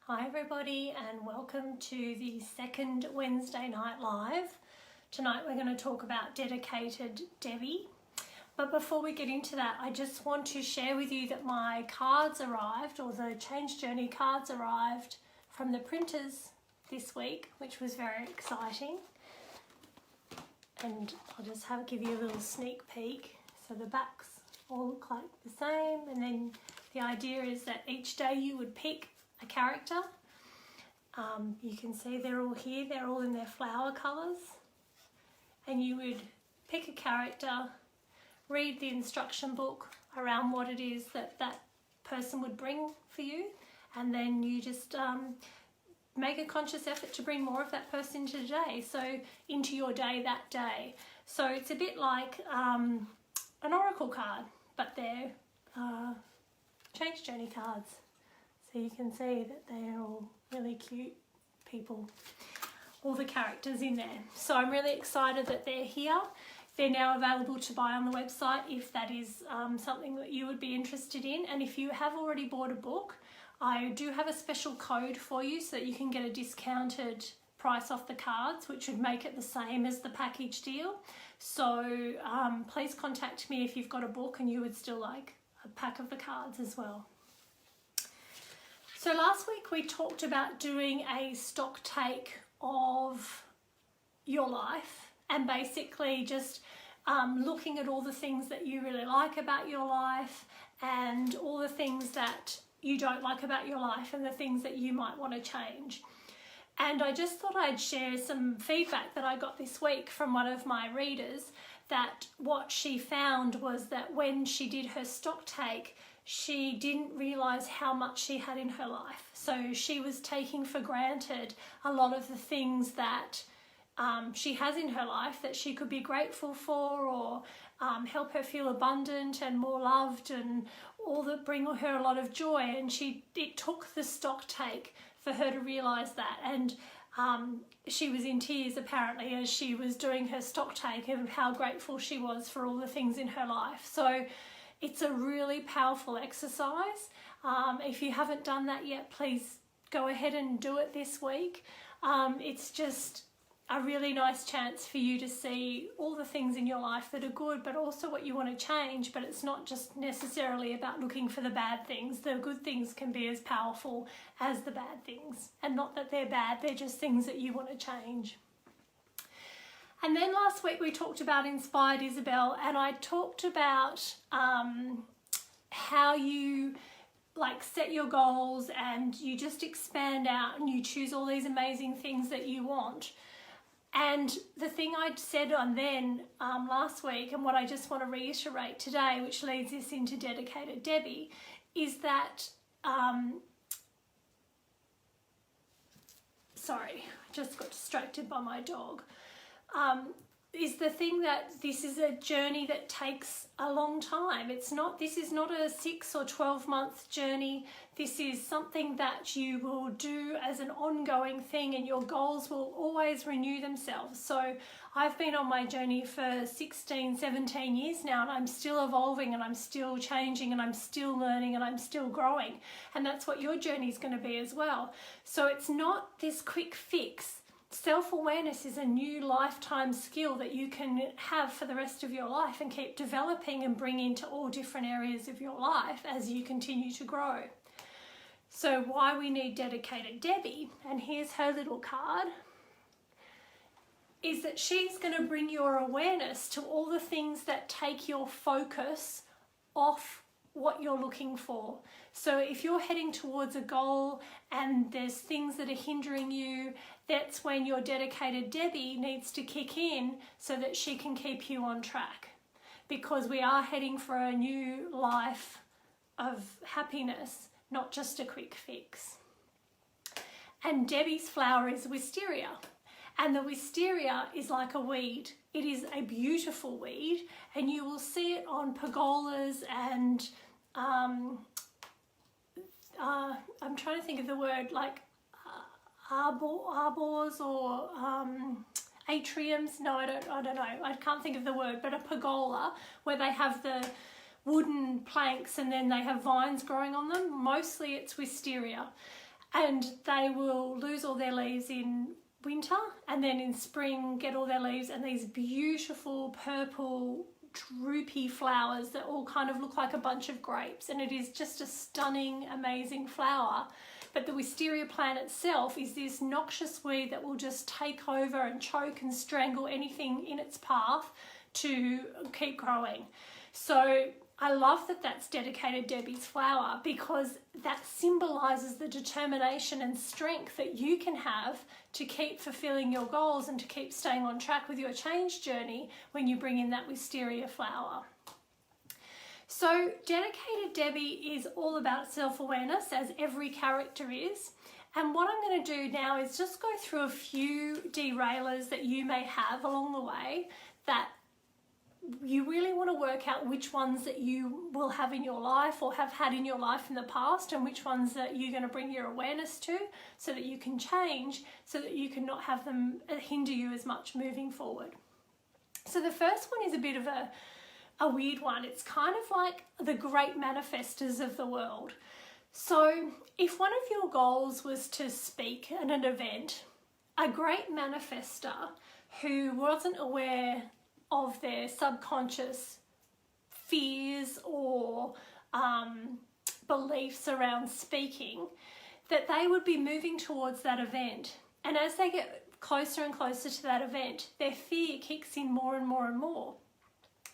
Hi everybody and welcome to the second Wednesday night live. Tonight we're going to talk about dedicated Debbie. But before we get into that, I just want to share with you that my cards arrived, or the Change Journey cards arrived from the printers this week, which was very exciting. And I'll just give you a little sneak peek. So the backs all look like the same, and then the idea is that each day you would pick a character. You can see they're all here, they're all in their flower colours, and you would pick a character, read the instruction book around what it is that that person would bring for you, and then you just make a conscious effort to bring more of that person into the day, so into your day that day. So it's a bit like an oracle card, but they're Change Journey cards. So you can see that they're all really cute people, all the characters in there. So I'm really excited that they're here. They're now available to buy on the website if that is something that you would be interested in. And if you have already bought a book, I do have a special code for you so that you can get a discounted price off the cards, which would make it the same as the package deal. So please contact me if you've got a book and you would still like a pack of the cards as well. So last week we talked about doing a stock take of your life and basically just looking at all the things that you really like about your life and all the things that you don't like about your life and the things that you might want to change. And I just thought I'd share some feedback that I got this week from one of my readers, that what she found was that when she did her stock take, she didn't realise how much she had in her life. So she was taking for granted a lot of the things that she has in her life that she could be grateful for, or help her feel abundant and more loved, and all that bring her a lot of joy. And it took the stock take for her to realise that. And she was in tears apparently as she was doing her stock take of how grateful she was for all the things in her life. So it's a really powerful exercise. If you haven't done that yet, please go ahead and do it this week. It's just a really nice chance for you to see all the things in your life that are good, but also what you want to change. But it's not just necessarily about looking for the bad things. The good things can be as powerful as the bad things. And not that they're bad, they're just things that you want to change. And then last week we talked about Inspired Isabel, and I talked about how you set your goals and you just expand out and you choose all these amazing things that you want. And the thing I'd said last week, and what I just want to reiterate today, which leads us into Dedicated Debbie, is that, sorry, I just got distracted by my dog. Is the thing that this is a journey that takes a long time. This is not a 6 or 12 month journey. This is something that you will do as an ongoing thing, and your goals will always renew themselves. So I've been on my journey for 16, 17 years now, and I'm still evolving and I'm still changing and I'm still learning and I'm still growing. And that's what your journey is going to be as well. So it's not this quick fix. Self-awareness is a new lifetime skill that you can have for the rest of your life and keep developing and bring into all different areas of your life as you continue to grow. So why we need Dedicated Debbie, and here's her little card, is that she's going to bring your awareness to all the things that take your focus off what you're looking for. So if you're heading towards a goal and there's things that are hindering you, that's when your Dedicated Debbie needs to kick in so that she can keep you on track. Because we are heading for a new life of happiness, not just a quick fix. And Debbie's flower is wisteria. And the wisteria is like a weed. It is a beautiful weed, and you will see it on pergolas and I'm trying to think of the word, like arbors or atriums. No, I don't know. I can't think of the word, but a pergola where they have the wooden planks and then they have vines growing on them. Mostly it's wisteria. and they will lose all their leaves in winter, and then in spring get all their leaves and these beautiful purple droopy flowers that all kind of look like a bunch of grapes, and it is just a stunning, amazing flower. But the wisteria plant itself is this noxious weed that will just take over and choke and strangle anything in its path to keep growing. So I love that that's Dedicated Debbie's flower, because that symbolises the determination and strength that you can have to keep fulfilling your goals and to keep staying on track with your change journey when you bring in that wisteria flower. So Dedicated Debbie is all about self-awareness, as every character is. And what I'm going to do now is just go through a few derailers that you may have along the way that you really want to work out which ones that you will have in your life or have had in your life in the past, and which ones that you're going to bring your awareness to so that you can change, so that you can not have them hinder you as much moving forward. So the first one is a bit of a weird one. It's kind of like the great manifestors of the world. So if one of your goals was to speak at an event, a great manifestor who wasn't aware of their subconscious fears or beliefs around speaking, that they would be moving towards that event. And as they get closer and closer to that event, their fear kicks in more and more and more.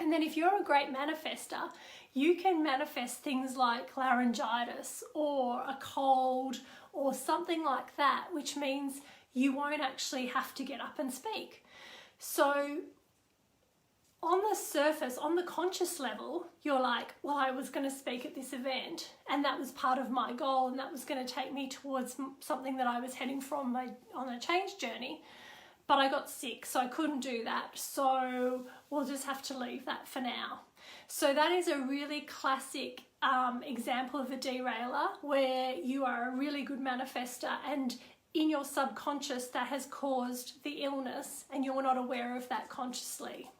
And then if you're a great manifestor, you can manifest things like laryngitis or a cold or something like that, which means you won't actually have to get up and speak. So on the surface, on the conscious level, you're like, well, I was going to speak at this event and that was part of my goal and that was going to take me towards something that I was heading from on a change journey. But I got sick, so I couldn't do that. So we'll just have to leave that for now. So that is a really classic example of a derailer where you are a really good manifestor, and in your subconscious that has caused the illness and you're not aware of that consciously.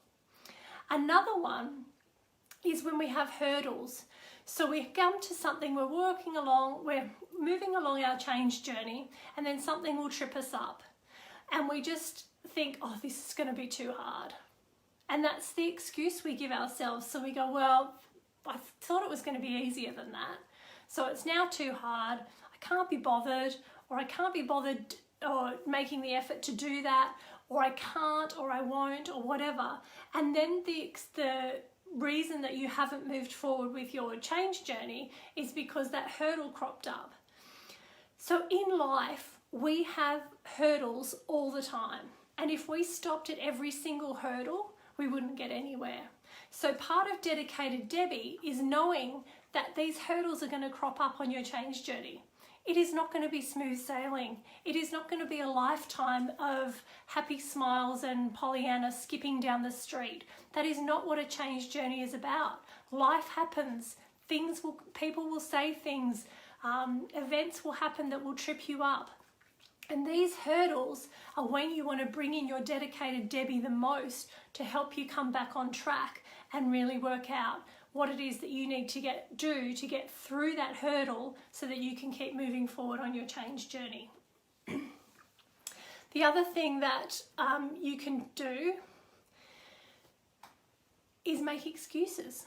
Another one is when we have hurdles. So we come to something, we're working along, we're moving along our change journey, and then something will trip us up. And we just think, oh, this is going to be too hard. And that's the excuse we give ourselves. So we go, well, I thought it was going to be easier than that. So it's now too hard. I can't be bothered, or I can't be bothered or making the effort to do that, or I can't, or I won't, or whatever. And then the reason that you haven't moved forward with your change journey is because that hurdle cropped up. So in life, we have hurdles all the time. And if we stopped at every single hurdle, we wouldn't get anywhere. So part of Dedicated Debbie is knowing that these hurdles are going to crop up on your change journey. It is not going to be smooth sailing. It is not going to be a lifetime of happy smiles and Pollyanna skipping down the street. That is not what a change journey is about. Life happens. People will say things. Events will happen that will trip you up. And these hurdles are when you want to bring in your Dedicated Debbie the most to help you come back on track and really work out what it is that you need to do to get through that hurdle so that you can keep moving forward on your change journey. The other thing that you can do is make excuses.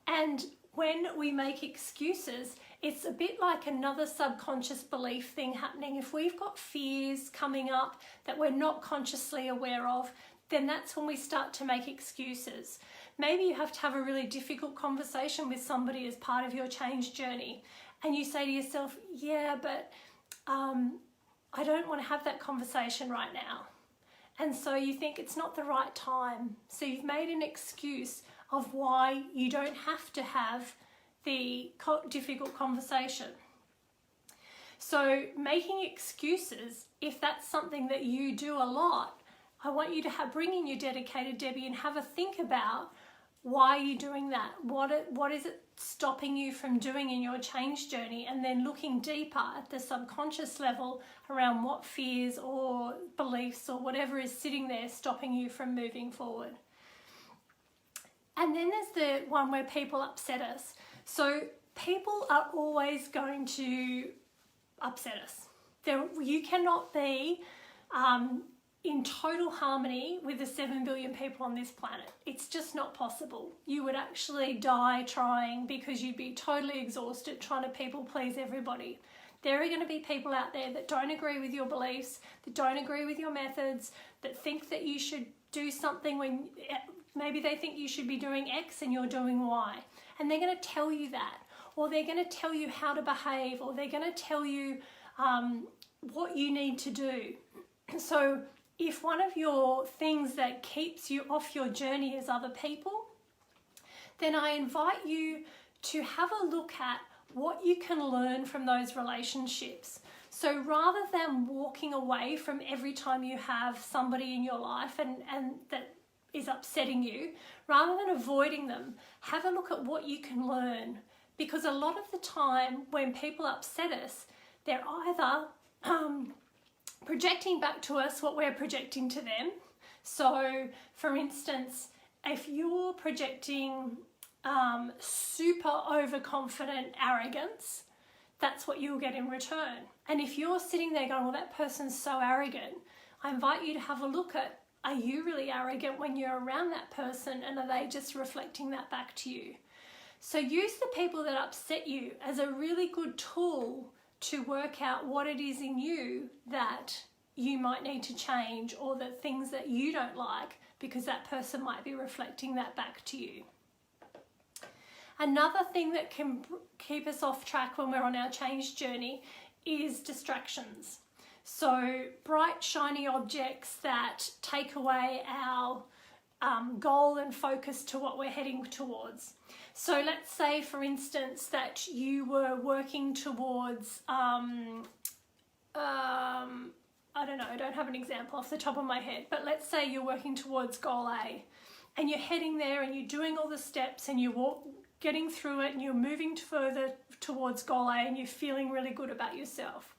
And when we make excuses, it's a bit like another subconscious belief thing happening. If we've got fears coming up that we're not consciously aware of, then that's when we start to make excuses. Maybe you have to have a really difficult conversation with somebody as part of your change journey, and you say to yourself, yeah, but I don't want to have that conversation right now. And so you think it's not the right time. So you've made an excuse of why you don't have to have the difficult conversation. So making excuses, if that's something that you do a lot, I want you to bring in your Dedicated Debbie and have a think about why are you doing that? What is it stopping you from doing in your change journey? And then looking deeper at the subconscious level around what fears or beliefs or whatever is sitting there stopping you from moving forward. And then there's the one where people upset us. So people are always going to upset us. You cannot be in total harmony with the 7 billion people on this planet. It's just not possible. You would actually die trying, because you'd be totally exhausted trying to people please everybody. There are going to be people out there that don't agree with your beliefs, that don't agree with your methods, that think that you should do something when maybe they think you should be doing X and you're doing Y. And they're going to tell you that, or they're going to tell you how to behave, or they're going to tell you what you need to do. So if one of your things that keeps you off your journey is other people, then I invite you to have a look at what you can learn from those relationships. So rather than walking away from every time you have somebody in your life and that is upsetting you, rather than avoiding them, have a look at what you can learn. Because a lot of the time when people upset us, they're either projecting back to us what we're projecting to them. So for instance, if you're projecting super overconfident arrogance, that's what you'll get in return. And if you're sitting there going, well, that person's so arrogant, I invite you to have a look at, are you really arrogant when you're around that person, and are they just reflecting that back to you? So use the people that upset you as a really good tool to work out what it is in you that you might need to change, or the things that you don't like, because that person might be reflecting that back to you. Another thing that can keep us off track when we're on our change journey is distractions. So bright, shiny objects that take away our goal and focus to what we're heading towards. So let's say, for instance, that you were working towards, I don't know, I don't have an example off the top of my head, but let's say you're working towards goal A, and you're heading there and you're doing all the steps and you're getting through it and you're moving further towards goal A and you're feeling really good about yourself.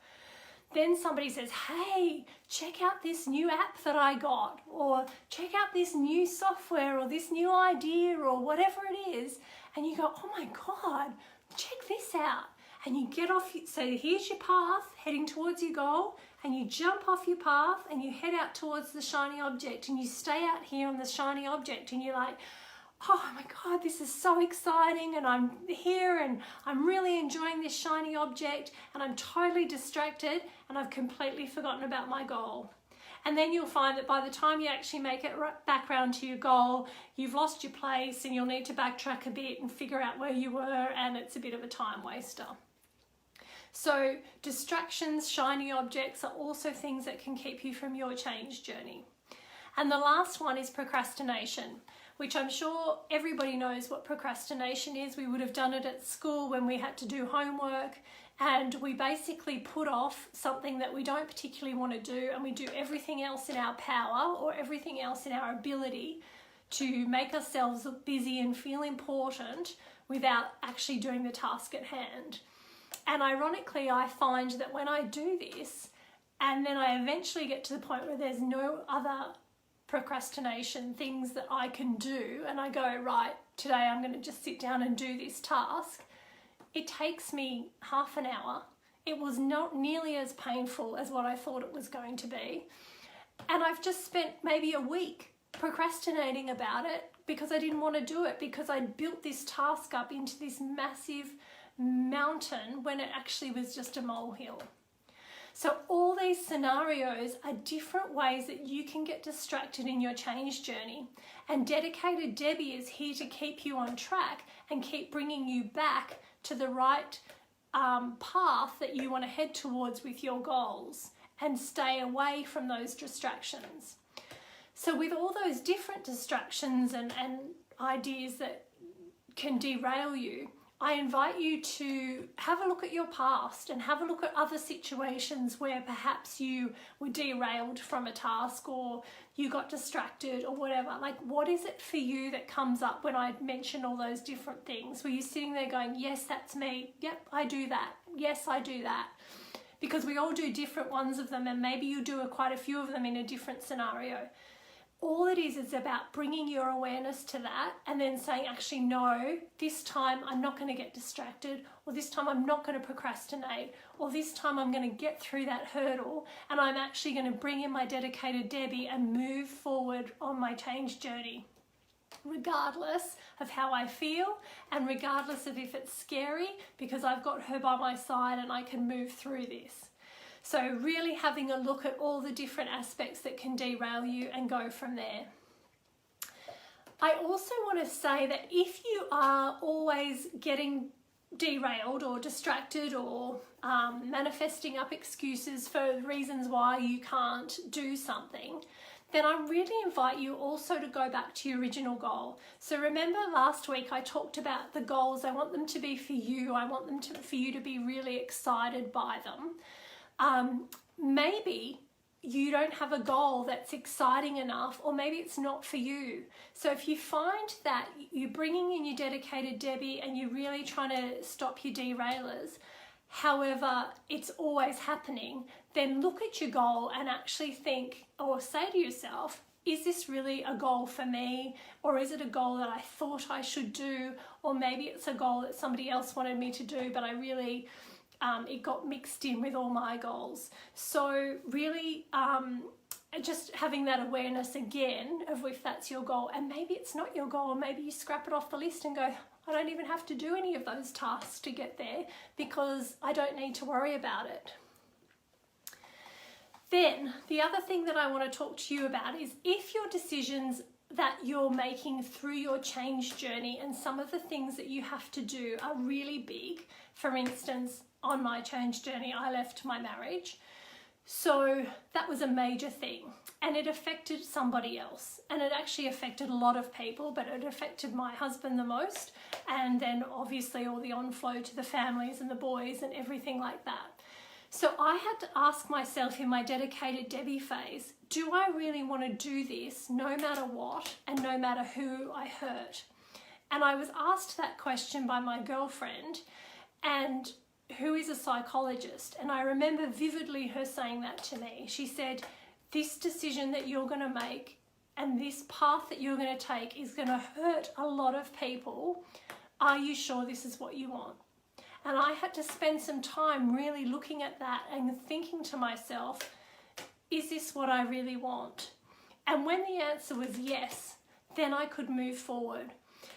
Then somebody says, hey, check out this new app that I got, or check out this new software, or this new idea, or whatever it is. And you go, oh my God, check this out. And you get off, so here's your path heading towards your goal, and you jump off your path and you head out towards the shiny object, and you stay out here on the shiny object, and you're like, oh my God, this is so exciting, and I'm here and I'm really enjoying this shiny object, and I'm totally distracted and I've completely forgotten about my goal. And then you'll find that by the time you actually make it back round to your goal, you've lost your place and you'll need to backtrack a bit and figure out where you were, and it's a bit of a time waster. So distractions, shiny objects are also things that can keep you from your change journey. And the last one is procrastination, which I'm sure everybody knows what procrastination is. We would have done it at school when we had to do homework, and we basically put off something that we don't particularly want to do, and we do everything else in our power or everything else in our ability to make ourselves look busy and feel important without actually doing the task at hand. And ironically, I find that when I do this, and then I eventually get to the point where there's no other procrastination things that I can do, and I go, right, today I'm going to just sit down and do this task, it takes me half an hour. It was not nearly as painful as what I thought it was going to be, and I've just spent maybe a week procrastinating about it because I didn't want to do it, because I built this task up into this massive mountain when it actually was just a molehill. So all these scenarios are different ways that you can get distracted in your change journey, and Dedicated Debbie is here to keep you on track and keep bringing you back to the right path that you want to head towards with your goals, and stay away from those distractions. So with all those different distractions and ideas that can derail you, I invite you to have a look at your past and have a look at other situations where perhaps you were derailed from a task, or you got distracted, or whatever. Like, what is it for you that comes up when I mention all those different things? Were you sitting there going, yes, that's me. Yep, I do that. Yes, I do that. Because we all do different ones of them, and maybe you do quite a few of them in a different scenario. all it is about bringing your awareness to that and then saying, actually, no, this time I'm not going to get distracted, or this time I'm not going to procrastinate, or this time I'm going to get through that hurdle and I'm actually going to bring in my dedicated Debbie and move forward on my change journey, regardless of how I feel and regardless of if it's scary, because I've got her by my side and I can move through this. So really having a look at all the different aspects that can derail you and go from there. I also want to say that if you are always getting derailed or distracted or manifesting up excuses for reasons why you can't do something, then I really invite you also to go back to your original goal. So remember last week I talked about the goals. I want them to be for you. I want them for you to be really excited by them. Maybe you don't have a goal that's exciting enough, or maybe it's not for you. So if you find that you're bringing in your dedicated Debbie and you're really trying to stop your derailers, however, it's always happening, then look at your goal and actually think, or say to yourself, is this really a goal for me? Or is it a goal that I thought I should do? Or maybe it's a goal that somebody else wanted me to do, but I really... it got mixed in with all my goals. So really just having that awareness again of if that's your goal, and maybe it's not your goal, maybe you scrap it off the list and go, I don't even have to do any of those tasks to get there because I don't need to worry about it. Then the other thing that I want to talk to you about is if your decisions that you're making through your change journey and some of the things that you have to do are really big. For instance, on my change journey, I left my marriage. So that was a major thing and it affected somebody else, and it actually affected a lot of people, but it affected my husband the most, and then obviously all the onflow to the families and the boys and everything like that. So I had to ask myself in my dedicated Debbie phase, do I really want to do this no matter what and no matter who I hurt? And I was asked that question by my girlfriend, and who is a psychologist, and I remember vividly her saying that to me. She said, this decision that you're going to make and this path that you're going to take is going to hurt a lot of people. Are you sure this is what you want? And I had to spend some time really looking at that and thinking to myself, is this what I really want? And when the answer was yes, then I could move forward.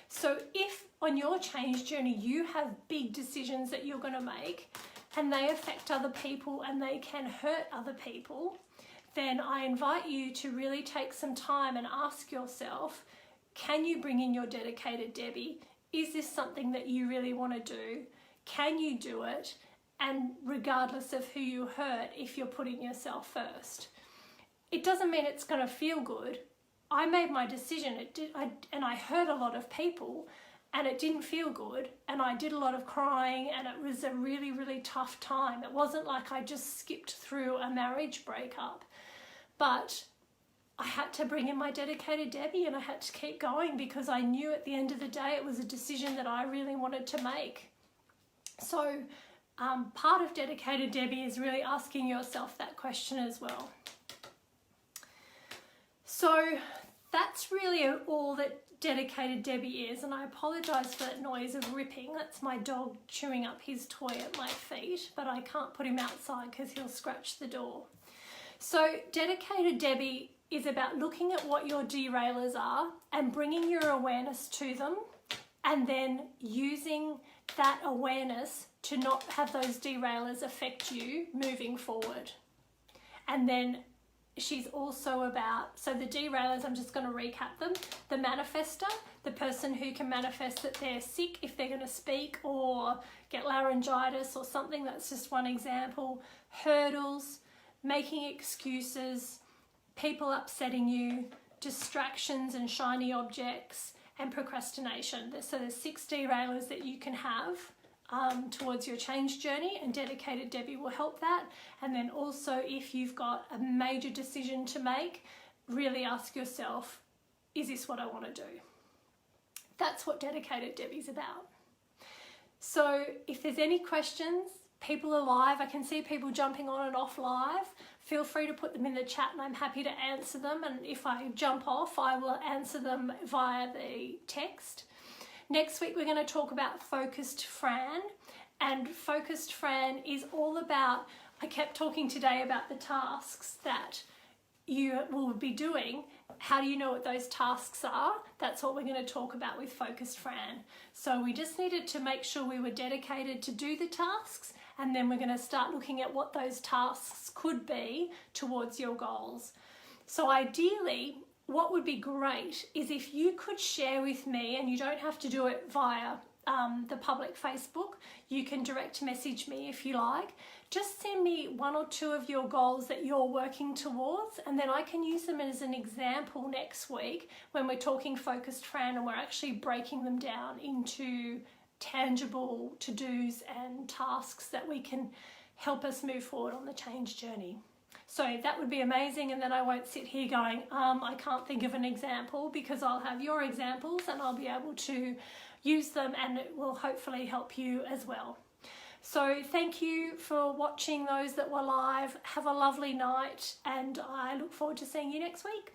So if on your change journey you have big decisions that you're going to make and they affect other people and they can hurt other people, then I invite you to really take some time and ask yourself, can you bring in your dedicated Debbie? Is this something that you really want to do? Can you do it? And regardless of who you hurt, if you're putting yourself first. It doesn't mean it's going to feel good. I made my decision, and I hurt a lot of people, and it didn't feel good, and I did a lot of crying, and it was a really, really tough time. It wasn't like I just skipped through a marriage breakup, but I had to bring in my dedicated Debbie and I had to keep going because I knew at the end of the day it was a decision that I really wanted to make. So part of dedicated Debbie is really asking yourself that question as well. So that's really all that dedicated Debbie is, and I apologise for that noise of ripping. That's my dog chewing up his toy at my feet, but I can't put him outside because he'll scratch the door. So dedicated Debbie is about looking at what your derailers are and bringing your awareness to them, and then using that awareness to not have those derailers affect you moving forward. And then she's also about, so the derailers, I'm just going to recap them. The manifester, the person who can manifest that they're sick if they're going to speak or get laryngitis or something. That's just one example. Hurdles, making excuses, people upsetting you, distractions and shiny objects, and procrastination. So there's 6 derailers that you can have towards your change journey, and dedicated Debbie will help that. And then also, if you've got a major decision to make, really ask yourself, is this what I want to do? That's what dedicated Debbie's about. So if there's any questions, people are live. I can see people jumping on and off live. Feel free to put them in the chat and I'm happy to answer them. And if I jump off, I will answer them via the text. Next week, we're going to talk about Focused Fran. And Focused Fran is all about, I kept talking today about the tasks that you will be doing. How do you know what those tasks are? That's what we're going to talk about with Focused Fran. So we just needed to make sure we were dedicated to do the tasks, and then we're going to start looking at what those tasks could be towards your goals. So ideally, what would be great is if you could share with me, and you don't have to do it via the public Facebook, you can direct message me if you like. Just send me 1 or 2 of your goals that you're working towards, and then I can use them as an example next week when we're talking Focused Fran and we're actually breaking them down into tangible to-dos and tasks that we can help us move forward on the change journey. So that would be amazing, and then I won't sit here going, I can't think of an example, because I'll have your examples and I'll be able to use them, and it will hopefully help you as well. So thank you for watching, those that were live. Have a lovely night, and I look forward to seeing you next week.